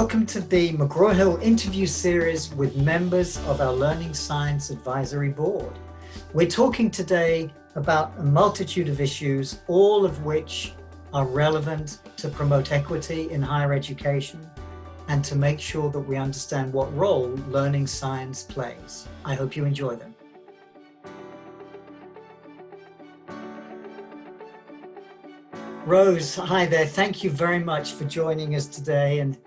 Welcome to the McGraw-Hill interview series with members of our Learning Science Advisory Board. We're talking today about a multitude of issues, all of which are relevant to promote equity in higher education and to make sure that we understand what role learning science plays. I hope you enjoy them. Rose, hi there. Thank you very much for joining us today. And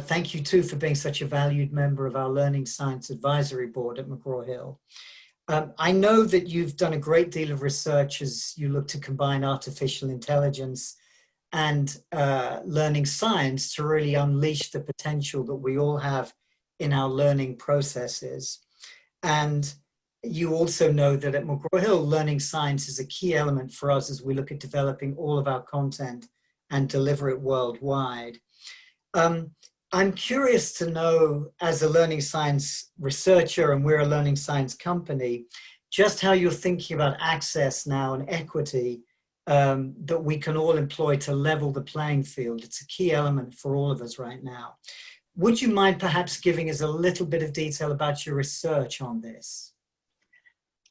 thank you too for being such a valued member of our Learning Science Advisory Board at McGraw-Hill. I know that you've done a great deal of research as you look to combine artificial intelligence and learning science to really unleash the potential that we all have in our learning processes. And you also know that at McGraw-Hill, learning science is a key element for us as we look at developing all of our content and deliver it worldwide. I'm curious to know, as a learning science researcher, and we're a learning science company, just how you're thinking about access now and equity that we can all employ to level the playing field. It's a key element for all of us right now. Would you mind perhaps giving us a little bit of detail about your research on this?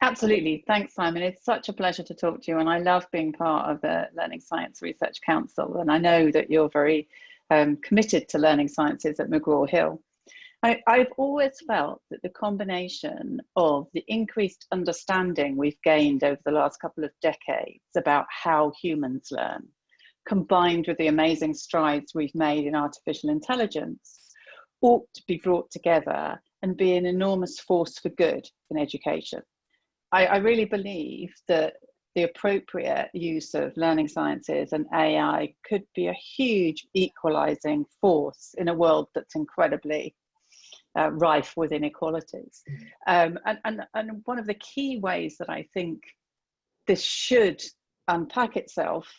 Absolutely. Thanks, Simon. It's such a pleasure to talk to you, and I love being part of the Learning Science Research Council, and I know that you're very committed to learning sciences at McGraw-Hill. I've always felt that the combination of the increased understanding we've gained over the last couple of decades about how humans learn, combined with the amazing strides we've made in artificial intelligence, ought to be brought together and be an enormous force for good in education. I really believe that the appropriate use of learning sciences and AI could be a huge equalizing force in a world that's incredibly rife with inequalities. And one of the key ways that I think this should unpack itself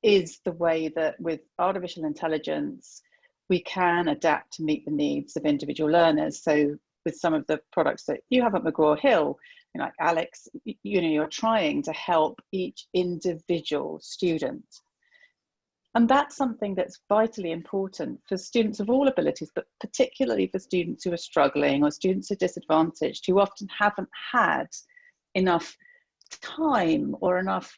is the way that with artificial intelligence, we can adapt to meet the needs of individual learners. So with some of the products that you have at McGraw-Hill, like Alex, you're trying to help each individual student. And that's something that's vitally important for students of all abilities, but particularly for students who are struggling or students who are disadvantaged, who often haven't had enough time or enough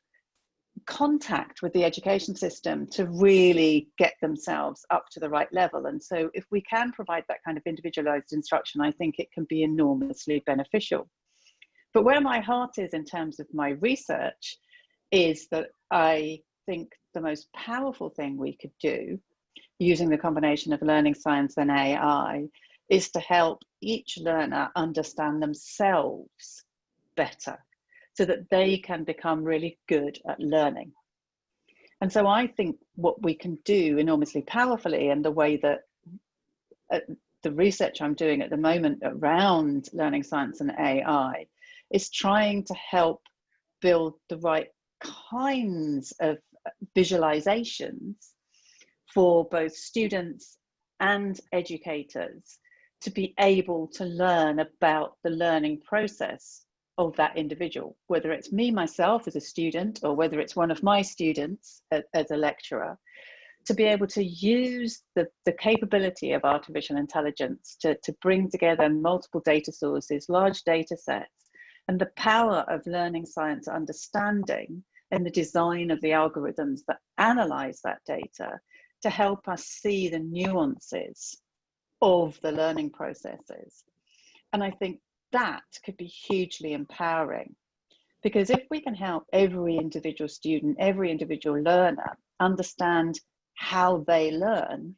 contact with the education system to really get themselves up to the right level. And so if we can provide that kind of individualized instruction, I think it can be enormously beneficial. But where my heart is in terms of my research is that I think the most powerful thing we could do using the combination of learning science and AI is to help each learner understand themselves better so that they can become really good at learning. And so I think what we can do enormously powerfully, and the way that the research I'm doing at the moment around learning science and AI is trying to help build the right kinds of visualizations for both students and educators to be able to learn about the learning process of that individual, whether it's me myself as a student or whether it's one of my students as a lecturer, to be able to use the capability of artificial intelligence to bring together multiple data sources, large data sets, and the power of learning science understanding and the design of the algorithms that analyze that data to help us see the nuances of the learning processes. And I think that could be hugely empowering, because if we can help every individual student, every individual learner understand how they learn,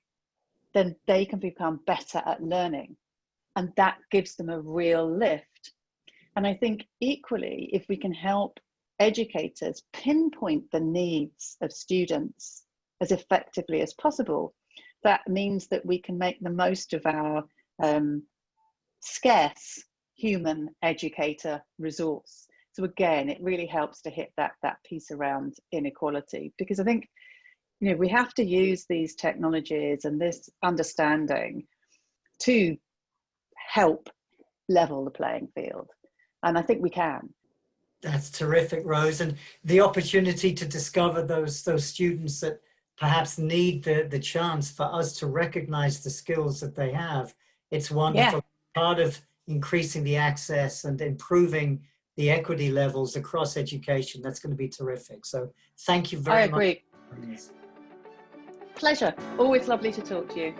then they can become better at learning. And that gives them a real lift. And I think equally, if we can help educators pinpoint the needs of students as effectively as possible, that means that we can make the most of our scarce human educator resource. So again, it really helps to hit that piece around inequality, because I think we have to use these technologies and this understanding to help level the playing field. And I think we can. That's terrific, Rose. And the opportunity to discover those students that perhaps need the chance for us to recognize the skills that they have. It's wonderful. Yeah. Part of increasing the access and improving the equity levels across education, that's going to be terrific. So thank you very much. I agree. Pleasure. Always lovely to talk to you.